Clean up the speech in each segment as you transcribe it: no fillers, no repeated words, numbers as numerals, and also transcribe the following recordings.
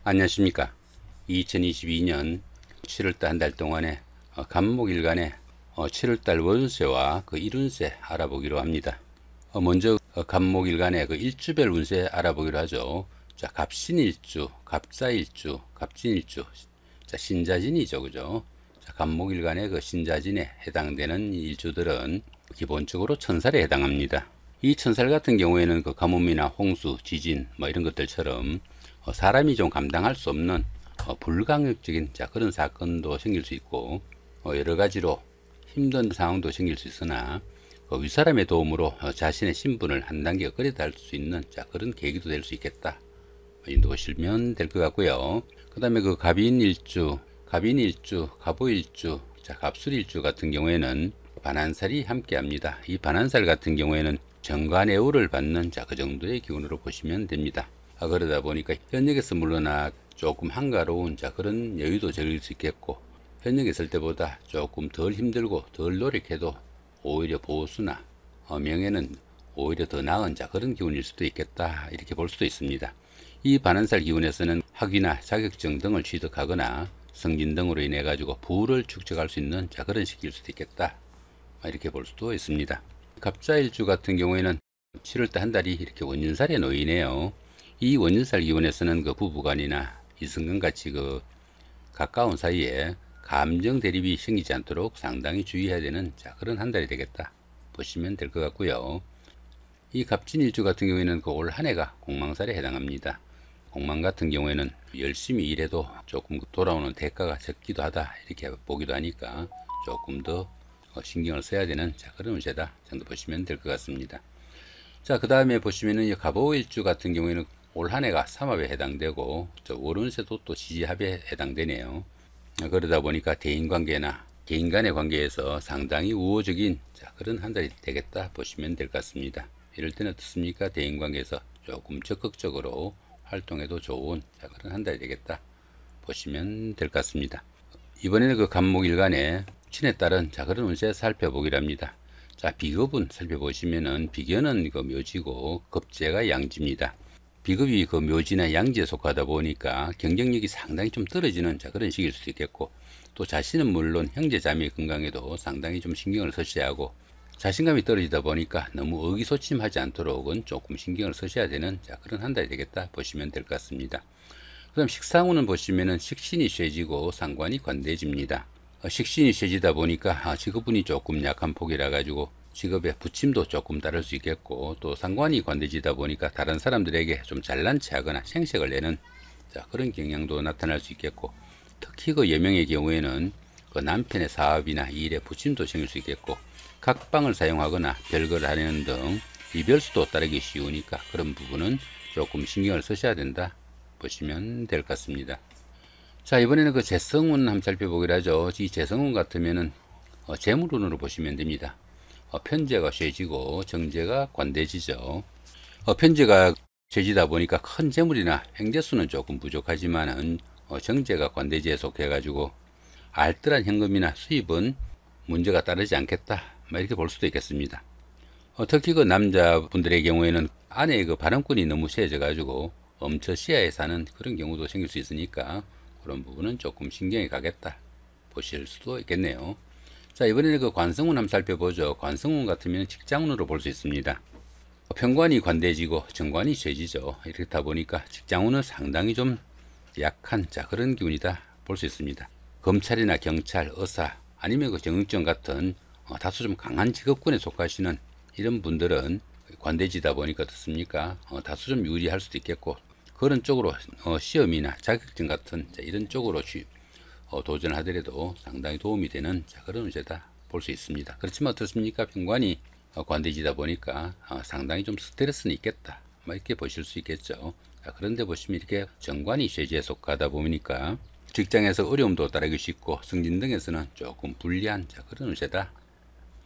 안녕하십니까. 2022년 7월달 한 달 동안에 간목일간의 7월달 월운세와 그 일운세 알아보기로 합니다. 먼저 간목일간의 그 일주별 운세 알아보기로 하죠. 자, 갑신일주, 갑사일주, 갑진일주, 자, 신자진이죠, 그죠? 자, 간목일간의 그 신자진에 해당되는 일주들은 기본적으로 천살에 해당합니다. 이 천살 같은 경우에는 그 가뭄이나 홍수, 지진 뭐 이런 것들처럼 사람이 좀 감당할 수 없는 불가항력적인 그런 사건도 생길 수 있고, 여러 가지로 힘든 상황도 생길 수 있으나 윗사람의 도움으로 자신의 신분을 한 단계 업그레이드 할 수 있는 그런 계기도 될 수 있겠다, 이 정도 보시면 될 것 같고요. 그 다음에 그 갑인일주, 갑오일주, 갑술일주 같은 경우에는 반한살이 함께 합니다. 이 반한살 같은 경우에는 정관애우를 받는 그 정도의 기운으로 보시면 됩니다. 그러다 보니까 현역에서 물러나 조금 한가로운 그런 여유도 즐길 수 있겠고, 현역에 있을 때보다 조금 덜 힘들고 덜 노력해도 오히려 보수나 명예는 오히려 더 나은 그런 기운일 수도 있겠다, 이렇게 볼 수도 있습니다. 이 반한살 기운에서는 학위나 자격증 등을 취득하거나 승진 등으로 인해 가지고 부를 축적할 수 있는 그런 시기일 수도 있겠다, 이렇게 볼 수도 있습니다. 갑자일주 같은 경우에는 7월달 한 달이 이렇게 원년살에 놓이네요. 이 원년살 기운에서는 그 부부간이나 이성간 같이 그 가까운 사이에 감정 대립이 생기지 않도록 상당히 주의해야 되는 그런 한 달이 되겠다 보시면 될 것 같고요. 이 갑진일주 같은 경우에는 그 올 한 해가 공망살에 해당합니다. 공망 같은 경우에는 열심히 일해도 조금 돌아오는 대가가 적기도 하다, 이렇게 보기도 하니까 조금 더 신경을 써야 되는 그런 운세다 정도 보시면 될 것 같습니다. 자, 그 다음에 보시면은 갑오일주 같은 경우에는 올 한 해가 삼합에 해당되고 월운세도 또 지지합에 해당되네요. 그러다 보니까 대인관계나 개인 간의 관계에서 상당히 우호적인 그런 한 달이 되겠다 보시면 될 것 같습니다. 이럴 때는 어떻습니까? 대인관계에서 조금 적극적으로 활동해도 좋은 그런 한 달이 되겠다 보시면 될 것 같습니다. 이번에는 그 간목일간의 신에 따른 그런 운세 살펴보기로 합니다. 자, 비급은 살펴보시면은 비견은 그 묘지고 급제가 양지입니다. 비급이 그 묘지나 양지에 속하다 보니까 경쟁력이 상당히 좀 떨어지는 그런 시기일 수도 있겠고, 또 자신은 물론 형제 자매 건강에도 상당히 좀 신경을 쓰셔야 하고, 자신감이 떨어지다 보니까 너무 의기소침하지 않도록은 조금 신경을 쓰셔야 되는 그런 한 달이 되겠다 보시면 될 것 같습니다. 그럼 식상운은 보시면은 식신이 쇠지고 상관이 관대지입니다. 식신이 쇠지다 보니까 직업운이 조금 약한 폭이라 가지고 직업의 부침도 조금 다를 수 있겠고, 또 상관이 관대지다 보니까 다른 사람들에게 좀 잘난 체하거나 생색을 내는 그런 경향도 나타날 수 있겠고, 특히 그 여명의 경우에는 그 남편의 사업이나 일에 부침도 생길 수 있겠고, 각방을 사용하거나 별거를 하는 등 이별수도 따르기 쉬우니까 그런 부분은 조금 신경을 쓰셔야 된다 보시면 될 것 같습니다. 자, 이번에는 그 재성운 한번 살펴보기로 하죠. 이 재성운 같으면은 재물운으로 보시면 됩니다. 편재가 쇠지고 정제가 관대지죠. 편재가 쇠지다 보니까 큰 재물이나 횡재수는 조금 부족하지만은 정제가 관대지에 속해 가지고 알뜰한 현금이나 수입은 문제가 따르지 않겠다, 이렇게 볼 수도 있겠습니다. 특히 그 남자분들의 경우에는 아내의 그 발언권이 너무 세져 가지고 엄처시야에 사는 그런 경우도 생길 수 있으니까 그런 부분은 조금 신경이 가겠다 보실 수도 있겠네요. 자, 이번에는 그 관성운 한번 살펴보죠. 관성운 같으면 직장운으로 볼 수 있습니다. 편관이 관대지고 정관이 쇠지죠. 이렇다 보니까 직장운은 상당히 좀 약한 그런 기운이다 볼 수 있습니다. 검찰이나 경찰, 의사, 아니면 그 정육점 같은 다소 좀 강한 직업군에 속하시는 이런 분들은 관대지다 보니까 어떻습니까? 다소 좀 유리할 수도 있겠고, 그런 쪽으로 시험이나 자격증 같은 이런 쪽으로 도전을 하더라도 상당히 도움이 되는 그런 운세다 볼 수 있습니다. 그렇지만 어떻습니까? 편관이 관대지다 보니까 상당히 좀 스트레스는 있겠다, 이렇게 보실 수 있겠죠. 그런데 보시면 이렇게 정관이 쇠지에 속하다 보니까 직장에서 어려움도 따르기 쉽고 승진 등에서는 조금 불리한 그런 운세다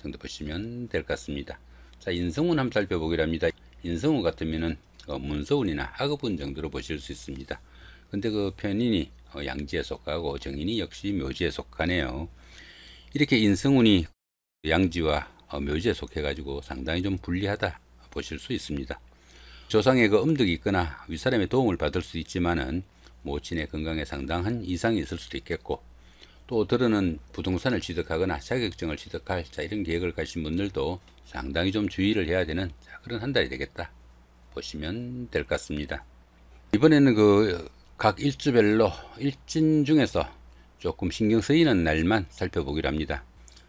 정도 보시면 될 것 같습니다. 자, 인성운 한번 살펴보기로 합니다. 인성운 같으면은 문서운이나 학업운 정도로 보실 수 있습니다. 근데 그 편인이 양지에 속하고 정인이 역시 묘지에 속하네요. 이렇게 인성운이 양지와 묘지에 속해 가지고 상당히 좀 불리하다 보실 수 있습니다. 조상의 그 음덕이 있거나 윗사람의 도움을 받을 수 있지만은 모친의 건강에 상당한 이상이 있을 수도 있겠고, 또 들어는 부동산을 취득하거나 자격증을 취득할 이런 계획을 가신 분들도 상당히 좀 주의를 해야 되는 그런 한 달이 되겠다 보시면 될 것 같습니다. 이번에는 각 일주별로 일진 중에서 조금 신경 쓰이는 날만 살펴보기로 합니다.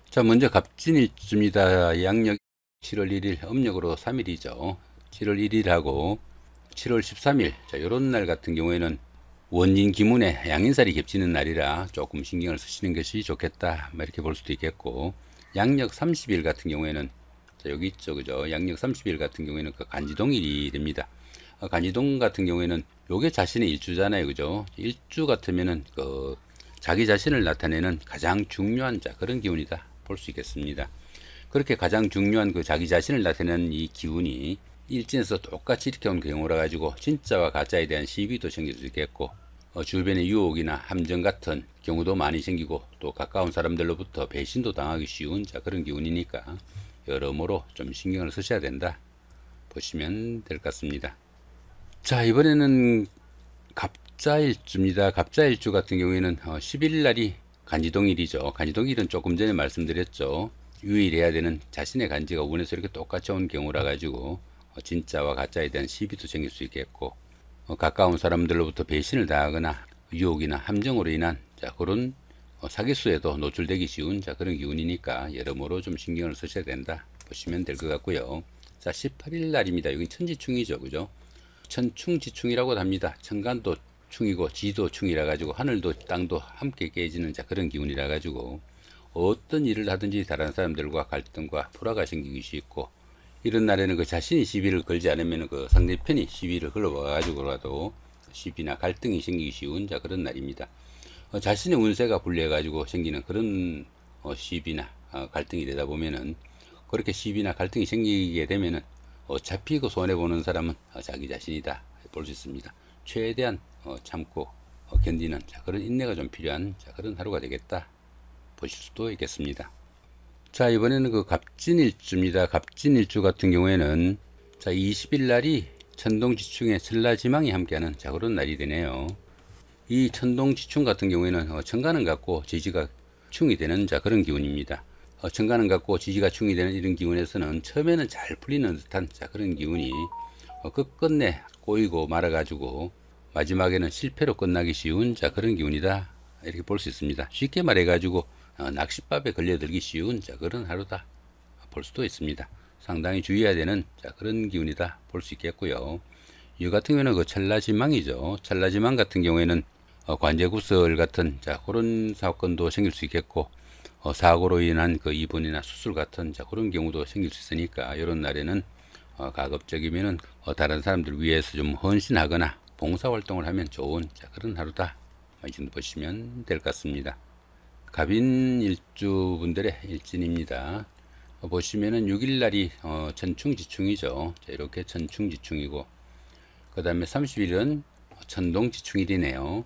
자, 먼저 갑진일주입니다. 양력 7월 1일, 음력으로 3일이죠. 7월 1일하고 7월 13일, 자, 요런 날 같은 경우에는 원진 기문에 양인살이 겹치는 날이라 조금 신경을 쓰시는 것이 좋겠다, 이렇게 볼 수도 있겠고, 양력 30일 같은 경우에는, 자, 여기 있죠, 그죠? 양력 30일 같은 경우에는 간지동일이 됩니다. 간지동 같은 경우에는 요게 자신의 일주잖아요, 그죠? 일주 같으면은 자기 자신을 나타내는 가장 중요한 그런 기운이다 볼 수 있겠습니다. 그렇게 가장 중요한 자기 자신을 나타내는 이 기운이 일진에서 똑같이 이렇게 온 경우라 가지고 진짜와 가짜에 대한 시비도 생길 수 있겠고, 주변의 유혹이나 함정 같은 경우도 많이 생기고, 또 가까운 사람들로부터 배신도 당하기 쉬운 그런 기운이니까 여러모로 좀 신경을 쓰셔야 된다 보시면 될 것 같습니다. 자, 이번에는 갑자일주입니다. 갑자일주 같은 경우에는 10일 날이 간지동일이죠. 간지동일은 조금 전에 말씀드렸죠. 유일해야 되는 자신의 간지가 운에서 이렇게 똑같이 온 경우라 가지고 진짜와 가짜에 대한 시비도 생길 수 있겠고, 가까운 사람들로부터 배신을 당하거나 유혹이나 함정으로 인한 그런 사기수에도 노출되기 쉬운 그런 기운이니까 여러모로 좀 신경을 쓰셔야 된다 보시면 될 것 같고요. 자, 18일 날입니다. 여기 천지충이죠, 그죠? 천충지충이라고 합니다. 천간도 충이고 지도 충이라 가지고 하늘도 땅도 함께 깨지는 그런 기운이라 가지고 어떤 일을 하든지 다른 사람들과 갈등과 불화가 생기기 쉽고, 이런 날에는 자신이 시비를 걸지 않으면 상대편이 시비를 걸어와 가지고라도 시비나 갈등이 생기기 쉬운 그런 날입니다. 자신의 운세가 불리해 가지고 생기는 그런 시비나 갈등이 되다 보면은, 그렇게 시비나 갈등이 생기게 되면은 어차피 손해보는 사람은 자기 자신이다 볼 수 있습니다. 최대한 참고 견디는 그런 인내가 좀 필요한 그런 하루가 되겠다 보실 수도 있겠습니다. 자, 이번에는 갑진일주입니다. 갑진일주 같은 경우에는, 자, 20일 날이 천동지충에 천라지망이 함께하는 그런 날이 되네요. 이 천동지충 같은 경우에는 천간은 같고 지지가 충이 되는 그런 기운입니다. 천간은 같고 지지가 충이 되는 이런 기운에서는 처음에는 잘 풀리는 듯한 그런 기운이 끝끝내 꼬이고 말아가지고 마지막에는 실패로 끝나기 쉬운 그런 기운이다 이렇게 볼 수 있습니다. 쉽게 말해가지고 낚싯밥에 걸려들기 쉬운 그런 하루다 볼 수도 있습니다. 상당히 주의해야 되는 그런 기운이다 볼 수 있겠고요. 이 같은 경우는 찰나지망이죠. 찰나지망 같은 경우에는 관제구설 같은 그런 사건도 생길 수 있겠고, 사고로 인한 입원이나 수술 같은 그런 경우도 생길 수 있으니까, 이런 날에는 가급적이면은 다른 사람들 위해서 좀 헌신하거나 봉사활동을 하면 좋은 그런 하루다 이 정도 보시면 될 것 같습니다. 갑인일주 분들의 일진입니다. 보시면은 6일날이 천충지충이죠. 이렇게 천충지충이고, 그 다음에 30일은 천동지충일이네요.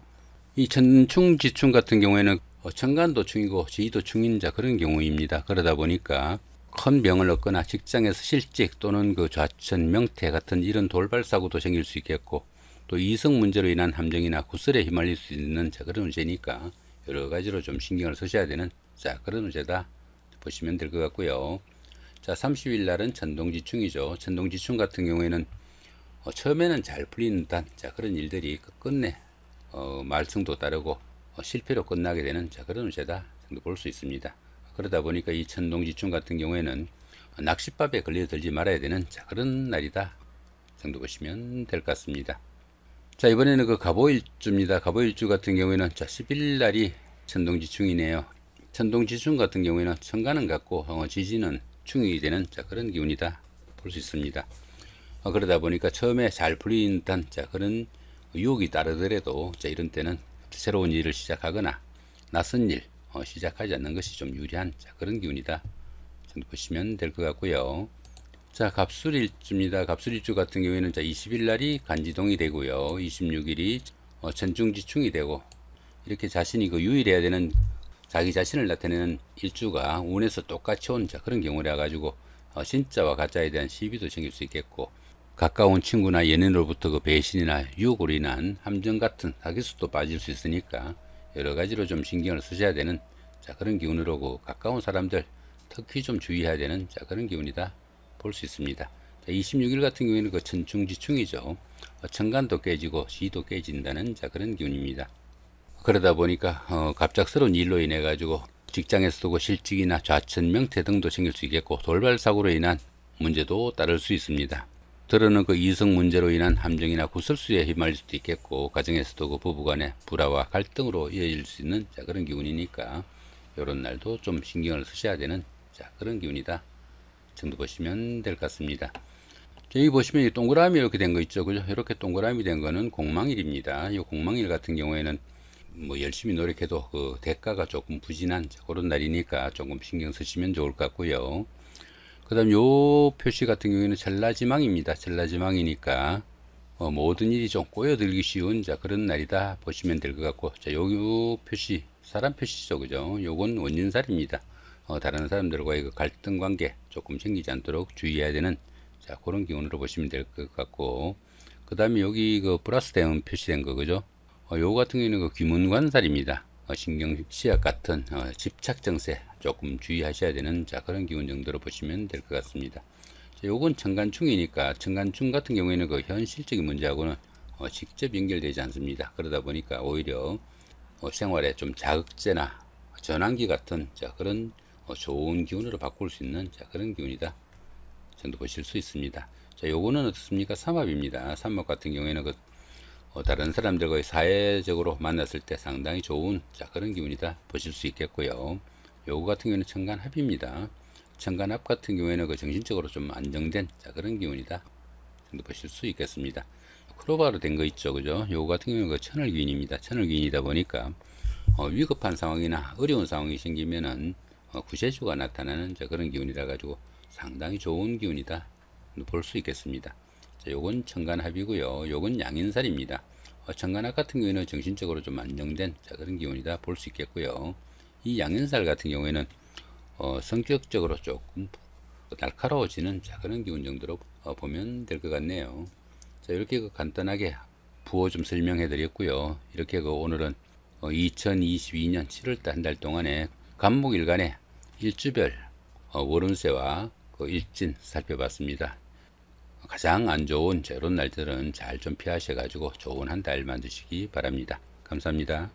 이 천충지충 같은 경우에는 천간도 충이고 지지도 충인 그런 경우입니다. 그러다 보니까 큰 병을 얻거나 직장에서 실직 또는 좌천, 명퇴 같은 이런 돌발 사고도 생길 수 있겠고, 또 이성 문제로 인한 함정이나 구설에 휘말릴 수 있는 그런 운세니까 여러 가지로 좀 신경을 쓰셔야 되는 그런 운세다 보시면 될 것 같고요. 자, 30일 날은 천동지충이죠. 천동지충 같은 경우에는 처음에는 잘 풀리는 듯한 그런 일들이 끝끝내 말썽도 따르고 실패로 끝나게 되는 그런 운세다 정도 볼 수 있습니다. 그러다 보니까 이 천동지충 같은 경우에는 낚싯밥에 걸려들지 말아야 되는 그런 날이다 정도 보시면 될 것 같습니다. 자, 이번에는 갑오일주입니다. 갑오일주 같은 경우에는 10일 날이 천동지충이네요. 천동지충 같은 경우에는 천간은 같고 지지는 충이 되는 그런 기운이다 볼 수 있습니다. 그러다 보니까 처음에 잘 풀리는 듯한 그런 유혹이 따르더라도 이런 때는 새로운 일을 시작하거나 낯선 일 시작하지 않는 것이 좀 유리한 그런 기운이다 정도 보시면 될 것 같고요. 자, 갑술일주입니다. 갑술일주 같은 경우에는 20일 날이 간지동이 되고요. 26일이 천중지충이 되고, 이렇게 자신이 유일해야 되는 자기 자신을 나타내는 일주가 운에서 똑같이 온 그런 경우라 가지고 진짜와 가짜에 대한 시비도 생길 수 있겠고, 가까운 친구나 연인으로부터 그 배신이나 유혹으로 인한 함정 같은 사기수도 빠질 수 있으니까 여러 가지로 좀 신경을 쓰셔야 되는 그런 기운으로 그 가까운 사람들 특히 좀 주의해야 되는 그런 기운이다 볼 수 있습니다. 26일 같은 경우에는 그 천충지충이죠. 천간도 깨지고 지도 깨진다는 그런 기운입니다. 그러다 보니까 갑작스러운 일로 인해 가지고 직장에서도 그 실직이나 좌천 명퇴 등도 생길 수 있겠고, 돌발 사고로 인한 문제도 따를 수 있습니다. 들어는 그 이성 문제로 인한 함정이나 구설수에 휘말릴 수도 있겠고, 가정에서도 그 부부간의 불화와 갈등으로 이어질 수 있는 그런 기운이니까 이런 날도 좀 신경을 쓰셔야 되는 그런 기운이다 정도 보시면 될 것 같습니다. 여기 보시면 이 동그라미 이렇게 된 거 있죠, 그죠? 이렇게 동그라미 된 거는 공망일입니다. 이 공망일 같은 경우에는 뭐 열심히 노력해도 그 대가가 조금 부진한 그런 날이니까 조금 신경 쓰시면 좋을 것 같고요. 그 다음 요 표시 같은 경우에는 전라지망입니다. 전라지망이니까 모든 일이 좀 꼬여들기 쉬운 그런 날이다 보시면 될 것 같고, 요 표시 사람 표시죠, 그죠? 요건 원진살입니다. 다른 사람들과의 그 갈등 관계 조금 생기지 않도록 주의해야 되는 그런 기운으로 보시면 될 것 같고, 그 다음에 여기 그 플러스 된 표시된 거, 그죠? 요거 같은 경우에는 그 귀문관살입니다. 신경시약 같은 집착정세 조금 주의하셔야 되는 그런 기운 정도로 보시면 될 것 같습니다. 요건 천간충이니까 천간충 같은 경우에는 그 현실적인 문제하고는 직접 연결되지 않습니다. 그러다 보니까 오히려 생활에 좀 자극제나 전환기 같은 그런 좋은 기운으로 바꿀 수 있는 그런 기운이다 정도 보실 수 있습니다. 요거는 어떻습니까? 삼합입니다. 삼합 같은 경우에는 그 다른 사람들과 사회적으로 만났을 때 상당히 좋은 그런 기운이다 보실 수 있겠고요. 요거 같은 경우는 천간합입니다. 천간합 같은 경우에는 그 정신적으로 좀 안정된 그런 기운이다 정도 보실 수 있겠습니다. 크로바로 된 거 있죠, 그죠? 요거 같은 경우는 그 천을귀인입니다. 천을귀인이다 보니까 위급한 상황이나 어려운 상황이 생기면은 구세주가 나타나는 그런 기운이라 가지고 상당히 좋은 기운이다 볼 수 있겠습니다. 요건 천간합이고요. 요건 양인살입니다. 천간합 같은 경우에는 정신적으로 좀 안정된 그런 기운이다 볼 수 있겠고요. 이 양인살 같은 경우에는 성격적으로 조금 날카로워지는 그런 기운 정도로 보면 될 것 같네요. 이렇게 간단하게 부호 좀 설명해 드렸고요. 이렇게 오늘은 2022년 7월달 한 달 동안에 간목일간의 일주별 월운세와 일진 살펴봤습니다. 가장 안 좋은 이런 날들은 잘 좀 피하셔 가지고 좋은 한 달 만드시기 바랍니다. 감사합니다.